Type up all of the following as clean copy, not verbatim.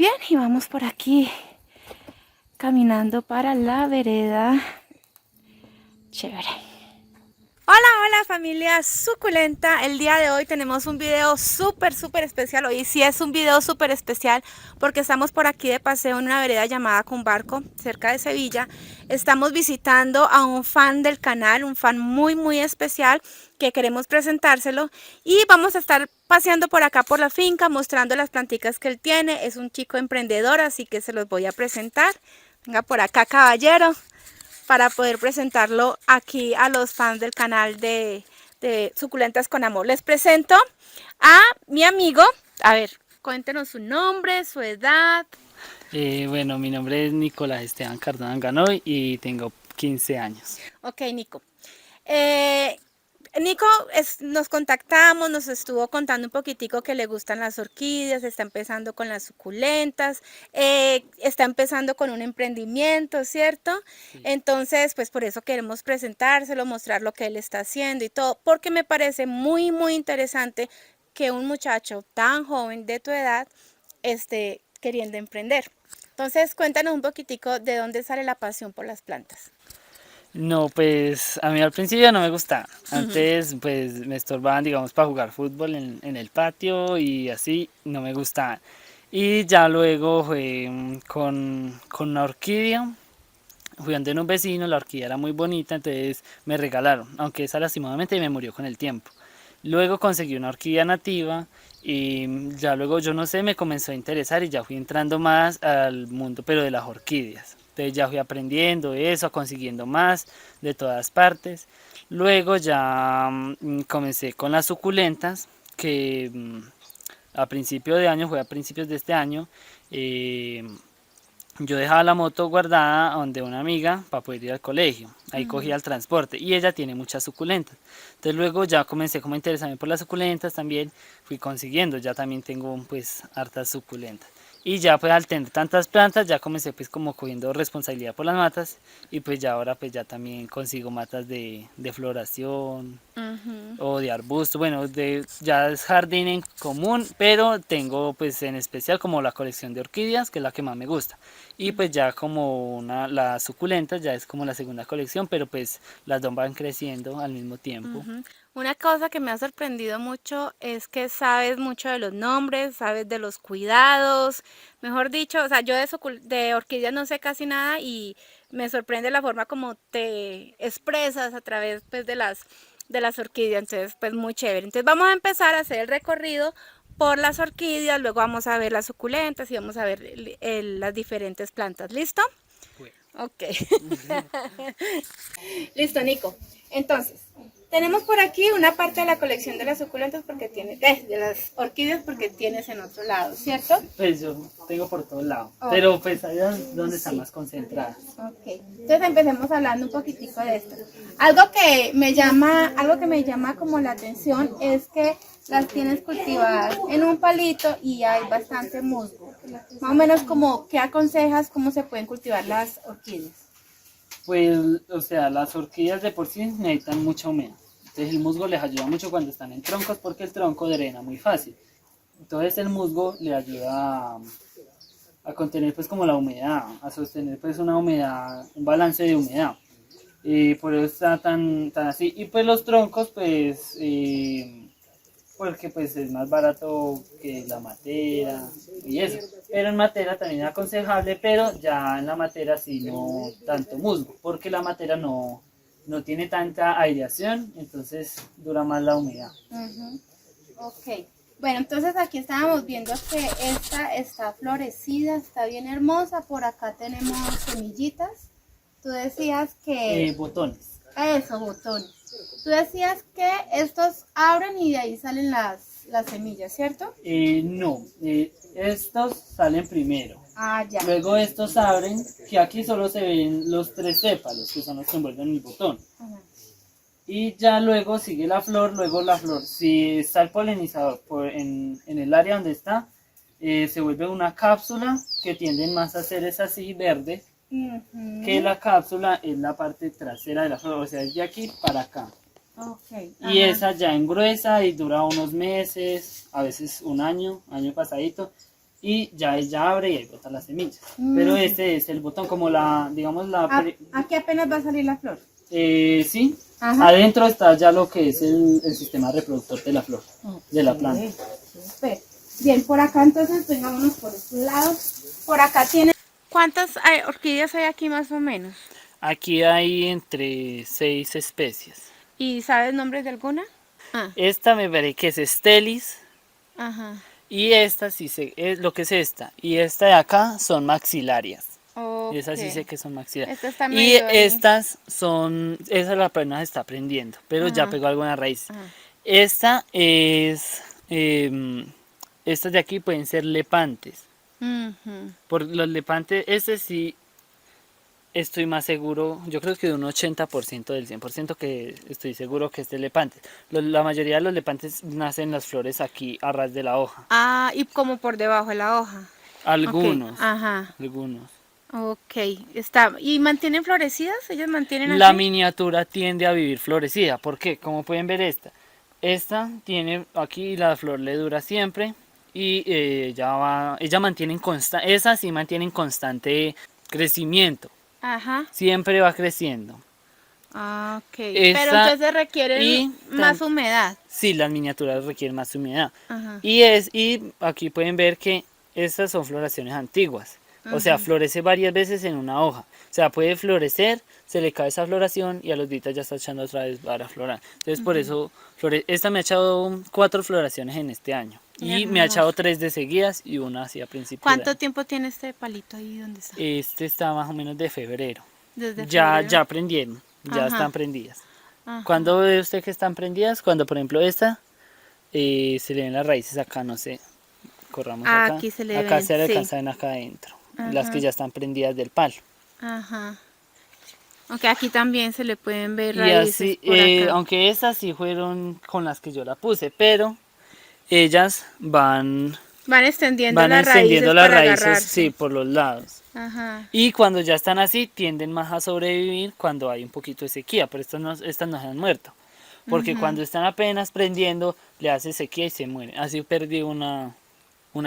Bien, y vamos por aquí caminando para la vereda. Chévere. Hola, hola familia suculenta. El día de hoy tenemos un video súper especial. Hoy sí es un video súper especial porque estamos por aquí de paseo en una vereda llamada Cumbarco, cerca de Sevilla. Estamos visitando a un fan del canal, un fan muy especial que queremos presentárselo. Y vamos a estar paseando por acá por la finca, mostrando las planticas que él tiene. Es un chico emprendedor, así que se los voy a presentar. Venga por acá, caballero, para poder presentarlo aquí a los fans del canal de Suculentas con Amor. Les presento a mi amigo. A ver, cuéntenos su nombre, su edad. Bueno, mi nombre es Nicolás Esteban Cardona Ganoy y tengo 15 años. Ok, Nico. Eh, Nico, nos contactamos, nos estuvo contando un poquitico que le gustan las orquídeas, está empezando con las suculentas, está empezando con un emprendimiento, ¿cierto? Sí. Entonces, pues por eso queremos presentárselo, mostrar lo que él está haciendo y todo, porque me parece muy interesante que un muchacho tan joven de tu edad esté queriendo emprender. Entonces, cuéntanos un poquitico de dónde sale la pasión por las plantas. No, pues a mí al principio no me gustaba. Ujú. Antes pues me estorbaban, digamos, para jugar fútbol en el patio y así no me gustaban. Y ya luego fue con una orquídea. Fui donde un vecino, la orquídea era muy bonita, entonces me regalaron, aunque esa lastimadamente me murió con el tiempo. Luego conseguí una orquídea nativa y ya luego yo no sé, me comenzó a interesar y ya fui entrando más al mundo, pero de las orquídeas. Entonces ya fui aprendiendo eso, consiguiendo más de todas partes. Luego ya comencé con las suculentas, que a principio de año, fue a principios de este año, eh, yo dejaba la moto guardada donde una amiga para poder ir al colegio. Ahí cogía el transporte y ella tiene muchas suculentas. Entonces luego ya comencé como a interesarme por las suculentas también. Fui consiguiendo, ya también tengo pues hartas suculentas. Y ya pues al tener tantas plantas ya comencé pues como cogiendo responsabilidad por las matas. Y pues ya ahora pues ya también consigo matas de floración Ujú. o de arbusto, bueno, ya es jardín en común, pero tengo pues en especial como la colección de orquídeas, que es la que más me gusta. Y pues ya como las suculentas ya es como la segunda colección, pero pues las dos van creciendo al mismo tiempo. Ujú. Una cosa que me ha sorprendido mucho es que sabes mucho de los nombres, sabes de los cuidados, mejor dicho, o sea, yo de orquídeas no sé casi nada y me sorprende la forma como te expresas a través pues de las orquídeas, entonces pues muy chévere. Entonces vamos a empezar a hacer el recorrido por las orquídeas, luego vamos a ver las suculentas y vamos a ver las diferentes plantas. ¿Listo? Bueno. Ok. Listo, Nico. Entonces, tenemos por aquí una parte de la colección de las suculentas porque tiene, de las orquídeas porque tienes en otro lado, ¿cierto? Pues yo tengo por todos lados, Ok. pero pues ahí es donde están Sí. más concentradas. Ok. Entonces empecemos hablando un poquitico de esto. Algo que me llama como la atención es que las tienes cultivadas en un palito y hay bastante musgo. Más o menos como, ¿qué aconsejas cómo se pueden cultivar las orquídeas? Pues, o sea, las orquídeas de por sí necesitan mucha humedad. Entonces el musgo les ayuda mucho cuando están en troncos porque el tronco drena muy fácil. Entonces el musgo le ayuda a contener pues como la humedad, a sostener pues una humedad, un balance de humedad. Por eso está tan así. Y pues los troncos pues, porque pues es más barato que la matera y eso. Pero en matera también es aconsejable, pero ya en la matera sí no tanto musgo, porque la matera no tiene tanta aireación, entonces dura más la humedad. Ujú. Ok, bueno, entonces aquí estábamos viendo que esta está florecida, está bien hermosa. Por acá tenemos semillitas. Tú decías que, Botones. eso, botones. Tú decías que estos abren y de ahí salen las semillas, ¿cierto? No, estos salen primero. Ah, ya. Luego estos abren, que aquí solo se ven los tres sépalos, que son los que envuelven el botón. Ajá. Y ya luego sigue la flor, luego la flor, si está el polinizador en el área donde está, se vuelve una cápsula que tienden más a ser es así verde, que Ujú. la cápsula es la parte trasera de la flor, o sea, es de aquí para acá. Ok, Y ajá. esa ya engruesa y dura unos meses, a veces un año pasadito, y ya ella abre y ahí bota las semillas. Pero este es el botón como digamos Aquí apenas va a salir la flor. Sí, Ajá. adentro está ya lo que es el sistema reproductor de la flor, de la planta. Súper. Bien, por acá entonces vengámonos por estos lados. Por acá tiene... ¿Cuántas orquídeas hay aquí más o menos? Aquí hay entre 6 especies. ¿Y sabes nombres de alguna? Esta me parece que es Stelis. Ajá. Y esta sí sé, es lo que es esta. Y esta de acá son maxilarias. Ok. Esas sí sé que son maxilarias. Esta está Y medio ahí. estas son, esa la apenas se está aprendiendo, pero ya Ajá. pegó alguna raíz. Ajá. Esta es, estas de aquí pueden ser lepantes. Ujú. Por los lepantes, este sí estoy más seguro, yo creo que de un 80% del 100% que estoy seguro que es de lepantes. La mayoría de los lepantes nacen las flores aquí a ras de la hoja. Ah, y como por debajo de la hoja. Algunos, Ok. Ajá. algunos. Ok. Está. ¿Y mantienen florecidas? ¿Ellas mantienen La así? miniatura tiende a vivir florecida, ¿por qué? Como pueden ver esta tiene aquí la flor le dura siempre y ella mantiene esa sí mantiene en constante crecimiento, Ajá. siempre va creciendo. Ah, ok. Pero Esta entonces requieren y más humedad. sí, las miniaturas requieren más humedad. Ajá. Y aquí pueden ver que estas son floraciones antiguas. O sea, Ujú. florece varias veces en una hoja. O sea, puede florecer, se le cae esa floración y a los días ya está echando otra vez para florar. Entonces, por eso, esta me ha echado 4 floraciones en este año. Y me ha echado Hermoso. 3 de seguidas y una así a principios de ¿Cuánto año. tiempo tiene este palito ahí donde está? Este está más o menos de febrero. Desde Ya febrero. aprendieron, ya están Ajá. prendidas. Ajá. ¿Cuándo ve usted que están prendidas? Cuando, por ejemplo, esta se le ven las raíces acá, no sé, corramos Ah, acá. aquí se le Acá ven, se sí. alcanzan acá adentro, las que Ajá. ya están prendidas del palo. Ajá. Ok, aquí también se le pueden ver Y raíces así, por acá. aunque esas sí fueron con las que yo la puse, pero ellas Van extendiendo van las extendiendo raíces las para raíces, sí, agarrarse. por los lados. Ajá. Y cuando ya están así, tienden más a sobrevivir cuando hay un poquito de sequía, pero estas no se han muerto. Porque Ujú. cuando están apenas prendiendo, le hace sequía y se mueren. Así perdí una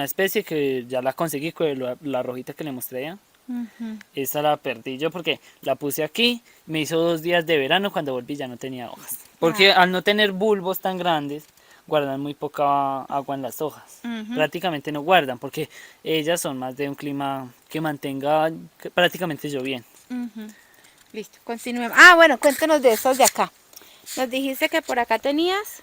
especie que ya la conseguí con la rojita que le mostré ya. Ujú. Esa la perdí yo porque la puse aquí, me hizo 2 días de verano, cuando volví ya no tenía hojas. Porque Ah. al no tener bulbos tan grandes, guardan muy poca agua en las hojas. Ujú. Prácticamente no guardan porque ellas son más de un clima que mantenga prácticamente lloviendo. Ujú. Listo, continuemos. Ah, bueno, cuéntanos de estos de acá. Nos dijiste que por acá tenías.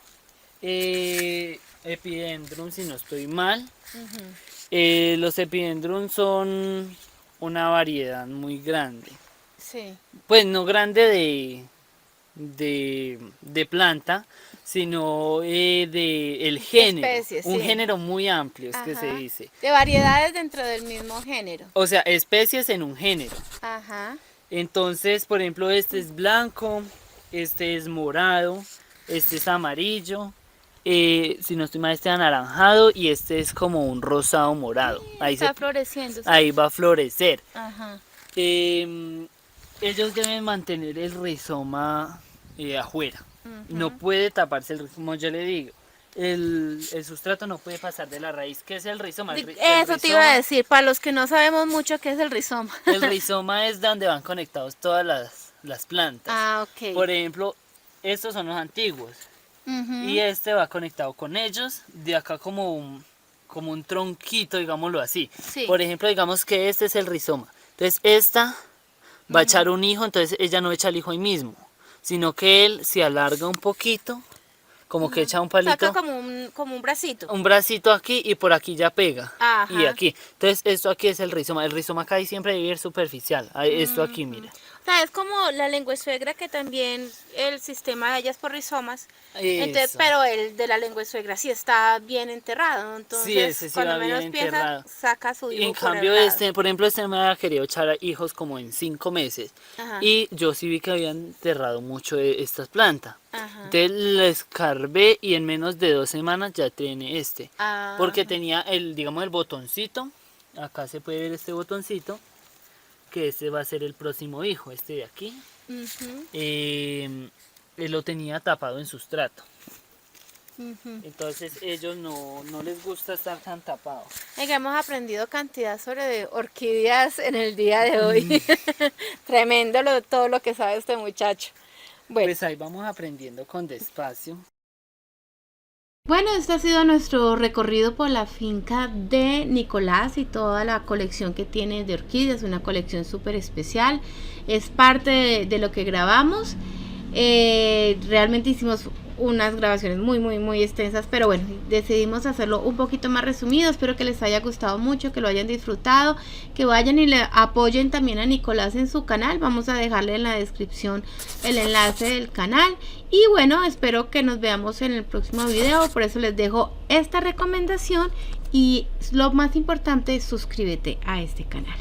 Epidendrum, si no estoy mal. Ujú. Los epidendrum son una variedad muy grande. Sí. Pues no grande de planta, sino de el género. Especies, Un sí. género muy amplio es que se Ajá. dice. De variedades dentro del mismo género. O sea, especies en un género. Ajá. Entonces, por ejemplo, este es blanco, este es morado, este es amarillo, si no estoy mal, este es anaranjado y este es como un rosado morado. Está floreciendo. Ahí va a florecer. Ajá. Em, Ellos deben mantener el rizoma afuera. No Ujú. puede taparse el rizoma, como yo le digo. El sustrato no puede pasar de la raíz. ¿Qué es el rizoma? Eso te iba a decir, para los que no sabemos mucho qué es el rizoma. El rizoma es donde van conectados todas las plantas. Ah, ok. Por ejemplo, estos son los antiguos. Y Ujú. este va conectado con ellos. De acá como un tronquito, digámoslo así. Sí. Por ejemplo, digamos que este es el rizoma. Entonces esta va a echar un hijo, entonces ella no echa el hijo ahí mismo, sino que él se alarga un poquito, como que echa un Saca palito, como un bracito. un bracito aquí y por aquí ya pega. Y Ajá. aquí. Entonces esto aquí es el rizoma. El rizoma acá siempre debe ir superficial. Esto aquí, Ujú. mira. O sea, es como la lengua suegra que también el sistema de ellas por rizomas. Entonces, Eso. pero el de la lengua suegra sí está bien enterrado. Sí, Entonces, ese sí cuando va bien menos piensa, enterrado. saca a su Y en hijo por cambio el lado. este, por ejemplo, este me había querido echar hijos como en 5 meses. Ajá. Y yo sí vi que habían enterrado mucho estas plantas. Ajá. Entonces le escarbé y en menos de 2 semanas ya tiene este. Porque Ajá. tenía digamos, el botoncito. Acá se puede ver este botoncito. Que este va a ser el próximo hijo, este de aquí. Ujú. Él lo tenía tapado en sustrato. Entonces ellos no les gusta estar tan tapados. Hemos aprendido cantidad sobre orquídeas en el día de hoy. Tremendo todo lo que sabe este muchacho. Bueno. Pues ahí vamos aprendiendo con despacio. Bueno, este ha sido nuestro recorrido por la finca de Nicolás y toda la colección que tiene de orquídeas, una colección súper especial. Es parte de lo que grabamos. Realmente hicimos unas grabaciones muy extensas, pero bueno, decidimos hacerlo un poquito más resumido. Espero que les haya gustado mucho, que lo hayan disfrutado, que vayan y le apoyen también a Nicolás en su canal. Vamos a dejarle en la descripción el enlace del canal. Y bueno, espero que nos veamos en el próximo video. Por eso les dejo esta recomendación y lo más importante, suscríbete a este canal.